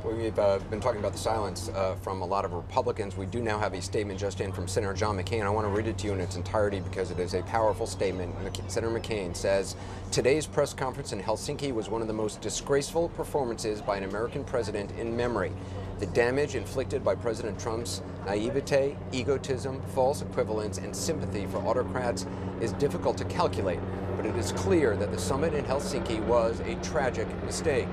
We've been talking about the silence from a lot of Republicans. We do now have a statement just in from Senator John McCain. I want to read it to you in its entirety because it is a powerful statement. Senator McCain says, "Today's press conference in Helsinki was one of the most disgraceful performances by an American president in memory. The damage inflicted by President Trump's naivete, egotism, false equivalence, and sympathy for autocrats is difficult to calculate, but it is clear that the summit in Helsinki was a tragic mistake."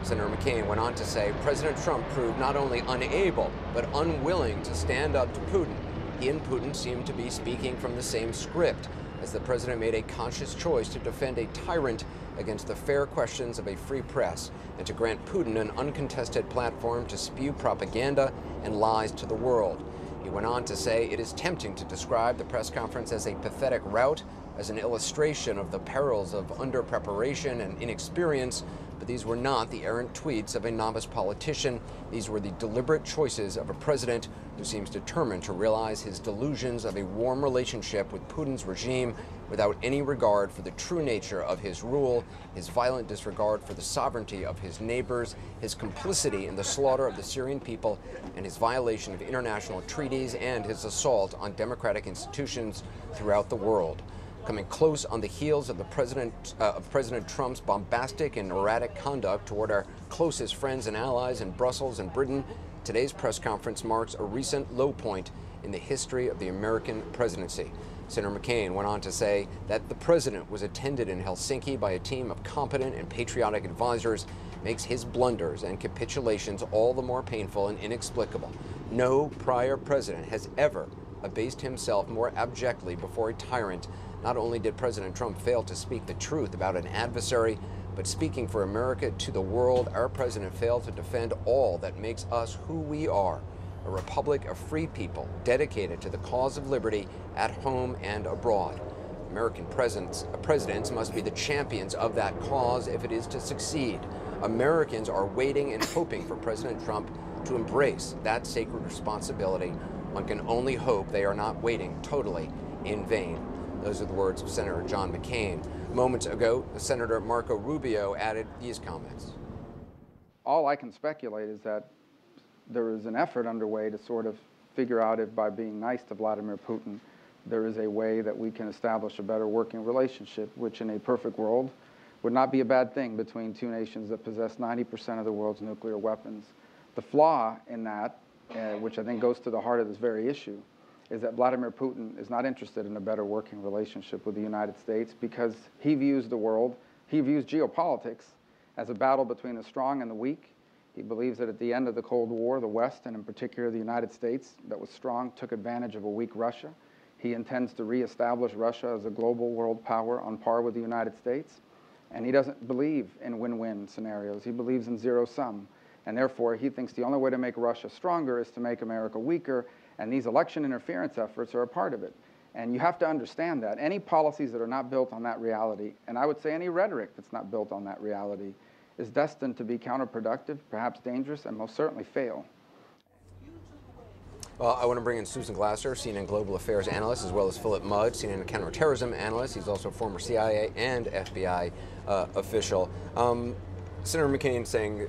Senator McCain went on to say President Trump proved not only unable, but unwilling to stand up to Putin. He and Putin seemed to be speaking from the same script, as the president made a conscious choice to defend a tyrant against the fair questions of a free press and to grant Putin an uncontested platform to spew propaganda and lies to the world. He went on to say it is tempting to describe the press conference as a pathetic rout, as an illustration of the perils of under-preparation and inexperience, but these were not the errant tweets of a novice politician. These were the deliberate choices of a president who seems determined to realize his delusions of a warm relationship with Putin's regime without any regard for the true nature of his rule, his violent disregard for the sovereignty of his neighbors, his complicity in the slaughter of the Syrian people, and his violation of international treaties and his assault on democratic institutions throughout the world. Coming close on the heels of President Trump's bombastic and erratic conduct toward our closest friends and allies in Brussels and Britain, today's press conference marks a recent low point in the history of the American presidency. Senator McCain went on to say that the president was attended in Helsinki by a team of competent and patriotic advisors makes his blunders and capitulations all the more painful and inexplicable. No prior president has ever abased himself more abjectly before a tyrant. Not only did President Trump fail to speak the truth about an adversary, but speaking for America to the world, our president failed to defend all that makes us who we are, a republic of free people dedicated to the cause of liberty at home and abroad. American presidents must be the champions of that cause if it is to succeed. Americans are waiting and hoping for President Trump to embrace that sacred responsibility. One can only hope they are not waiting totally in vain. Those are the words of Senator John McCain. Moments ago, Senator Marco Rubio added these comments. All I can speculate is that there is an effort underway to sort of figure out if by being nice to Vladimir Putin, there is a way that we can establish a better working relationship, which in a perfect world would not be a bad thing between two nations that possess 90% of the world's nuclear weapons. The flaw in that, which I think goes to the heart of this very issue, is that Vladimir Putin is not interested in a better working relationship with the United States because he views the world, he views geopolitics as a battle between the strong and the weak. He believes that at the end of the Cold War, the West, and in particular the United States, that was strong, took advantage of a weak Russia. He intends to reestablish Russia as a global world power on par with the United States. And he doesn't believe in win-win scenarios. He believes in zero-sum. And therefore, he thinks the only way to make Russia stronger is to make America weaker, and these election interference efforts are a part of it. And you have to understand that. Any policies that are not built on that reality, and I would say any rhetoric that's not built on that reality, is destined to be counterproductive, perhaps dangerous, and most certainly fail. Well, I want to bring in Susan Glasser, CNN Global Affairs analyst, as well as Philip Mudd, CNN counterterrorism analyst. He's also a former CIA and FBI official. Senator McCain saying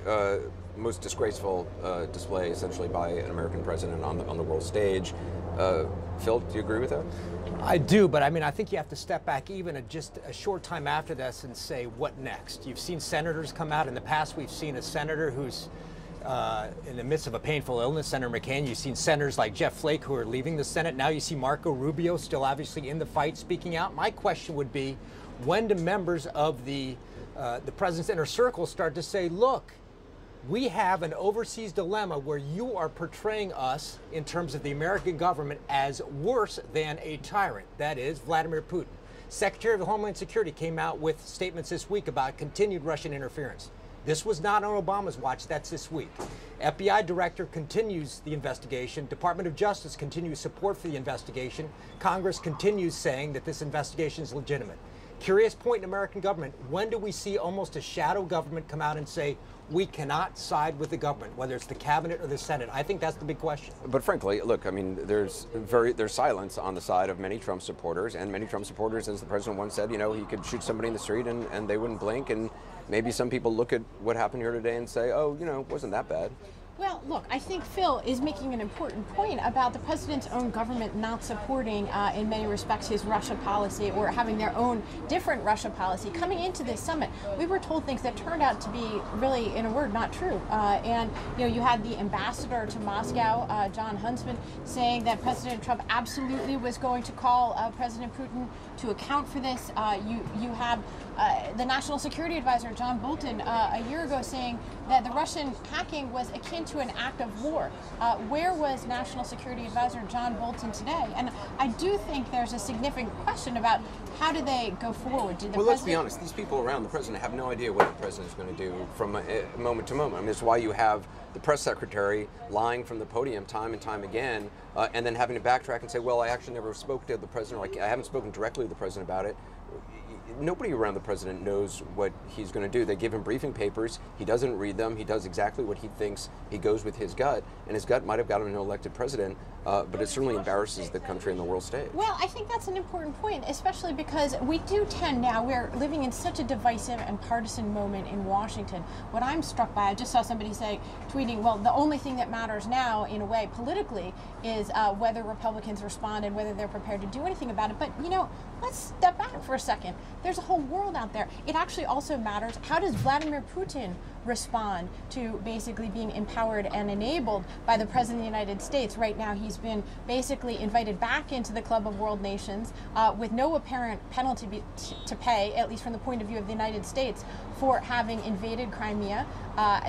most disgraceful display, essentially, by an American president on the world stage. Phil, do you agree with that? I do, but I mean, I think you have to step back even just a short time after this and say, what next? You've seen senators come out. In the past, we've seen a senator who's in the midst of a painful illness, Senator McCain. You've seen senators like Jeff Flake who are leaving the Senate. Now you see Marco Rubio still obviously in the fight, speaking out. My question would be, when do members of the president's inner circle start to say, look, we have an overseas dilemma where you are portraying us in terms of the American government as worse than a tyrant, that is Vladimir Putin. Secretary of Homeland Security came out with statements this week about continued Russian interference. This was not on Obama's watch, that's this week. FBI director continues the investigation. Department of Justice continues support for the investigation. Congress continues saying that this investigation is legitimate. Curious point in American government, when do we see almost a shadow government come out and say, we cannot side with the government, whether it's the cabinet or the Senate? I think that's the big question. But frankly, look, I mean, there's silence on the side of many Trump supporters, and many Trump supporters, as the president once said, you know, he could shoot somebody in the street and they wouldn't blink, and maybe some people look at what happened here today and say, oh, it wasn't that bad. Well, look, I think Phil is making an important point about the president's own government not supporting, in many respects, his Russia policy or having their own different Russia policy. Coming into this summit, we were told things that turned out to be really, in a word, not true. And you had the ambassador to Moscow, John Huntsman, saying that President Trump absolutely was going to call President Putin to account for this. You have the National Security Advisor, John Bolton, a year ago saying that the Russian hacking was akin to an act of war. Where was National Security Advisor John Bolton today? And I do think there's a significant question about how do they go forward. Well, let's be honest. These people around the president have no idea what the president is going to do from moment to moment. I mean, it's why you have the press secretary lying from the podium time and time again, and then having to backtrack and say, well, I actually never spoke to the president, or I haven't spoken directly to the president about it. Nobody around the president knows what he's going to do. They give him briefing papers. He doesn't read them. He does exactly what he thinks. He goes with his gut, and his gut might have got him an elected president, but it certainly embarrasses the country on the world stage. Well, I think that's an important point, especially because we do tend now, we're living in such a divisive and partisan moment in Washington. What I'm struck by, I just saw somebody say, tweeting, well, the only thing that matters now, in a way, politically, is whether Republicans respond and whether they're prepared to do anything about it. But, let's step back for a second. There's a whole world out there. It actually also matters, how does Vladimir Putin respond to basically being empowered and enabled by the President of the United States? Right now, he's been basically invited back into the Club of World Nations with no apparent penalty to pay, at least from the point of view of the United States, for having invaded Crimea,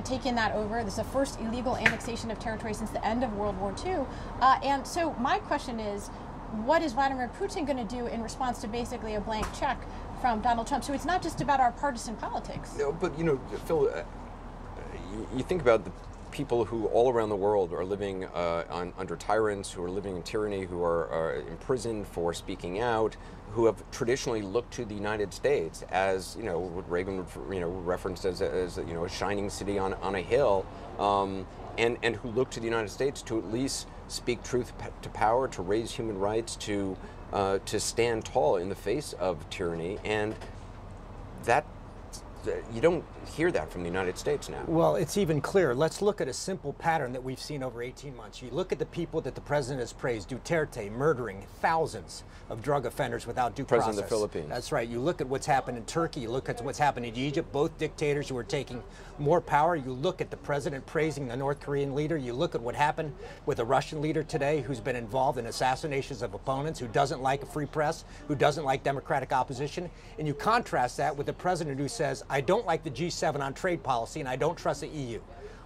taken that over. This is the first illegal annexation of territory since the end of World War II. And so my question is, what is Vladimir Putin going to do in response to basically a blank check from Donald Trump? So it's not just about our partisan politics. No, but Phil, you think about the people who all around the world are living under tyrants, who are living in tyranny, who are imprisoned for speaking out, who have traditionally looked to the United States as, what Reagan referenced as a shining city on a hill, and who look to the United States to at least speak truth to power, to raise human rights, to stand tall in the face of tyranny, and that you don't hear that from the United States now. Well, it's even clearer. Let's look at a simple pattern that we've seen over 18 months. You look at the people that the president has praised: Duterte murdering thousands of drug offenders without due process. President of the Philippines. That's right. You look at what's happened in Turkey. You look at what's happened in Egypt. Both dictators who are taking more power. You look at the president praising the North Korean leader. You look at what happened with a Russian leader today who's been involved in assassinations of opponents, who doesn't like a free press, who doesn't like democratic opposition. And you contrast that with the president who says, I don't like the G7 on trade policy and I don't trust the EU.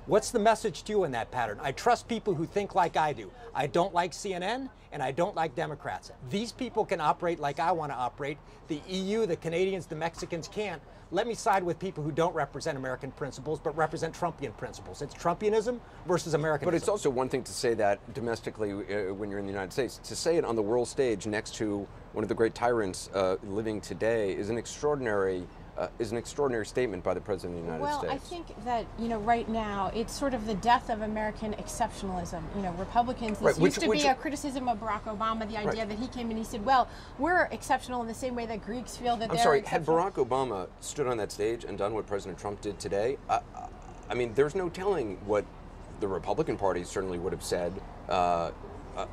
What's the message to you in that pattern? I trust people who think like I do. I don't like CNN and I don't like Democrats. These people can operate like I want to operate. The EU, the Canadians, the Mexicans can't. Let me side with people who don't represent American principles but represent Trumpian principles. It's Trumpianism versus Americanism. But it's also one thing to say that domestically when you're in the United States. To say it on the world stage next to one of the great tyrants living today is an extraordinary statement by the President of the United States. Well, I think that, right now, it's sort of the death of American exceptionalism. Republicans, this used to be a criticism of Barack Obama, the idea that he came and he said, well, we're exceptional in the same way that Greeks feel that they're exceptional. Had Barack Obama stood on that stage and done what President Trump did today, I mean, there's no telling what the Republican Party certainly would have said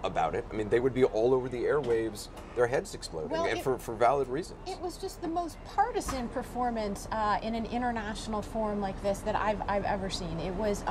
about it. I mean, they would be all over the airwaves, their heads exploding, and for valid reasons. It was just the most partisan performance in an international forum like this that I've ever seen. It was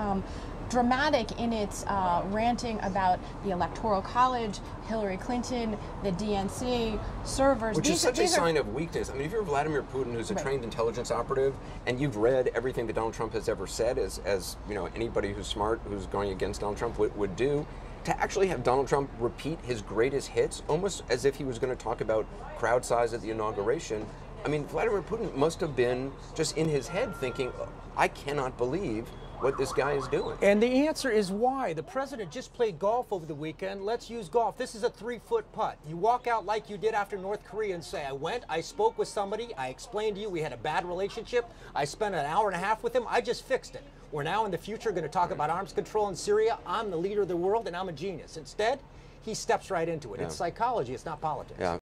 dramatic in its ranting about the Electoral College, Hillary Clinton, the DNC, servers. Which is such a sign of weakness. I mean, if you're Vladimir Putin, who's a trained intelligence operative, and you've read everything that Donald Trump has ever said, as anybody who's smart, who's going against Donald Trump would do, to actually have Donald Trump repeat his greatest hits, almost as if he was going to talk about crowd size at the inauguration. I mean, Vladimir Putin must have been just in his head thinking, I cannot believe what this guy is doing. And the answer is why. The president just played golf over the weekend. Let's use golf. This is a 3-foot putt. You walk out like you did after North Korea and say, I spoke with somebody, I explained to you we had a bad relationship, I spent an hour and a half with him, I just fixed it. We're now in the future going to talk about arms control in Syria. I'm the leader of the world and I'm a genius. Instead, he steps right into it. It's psychology, it's not politics. Yeah.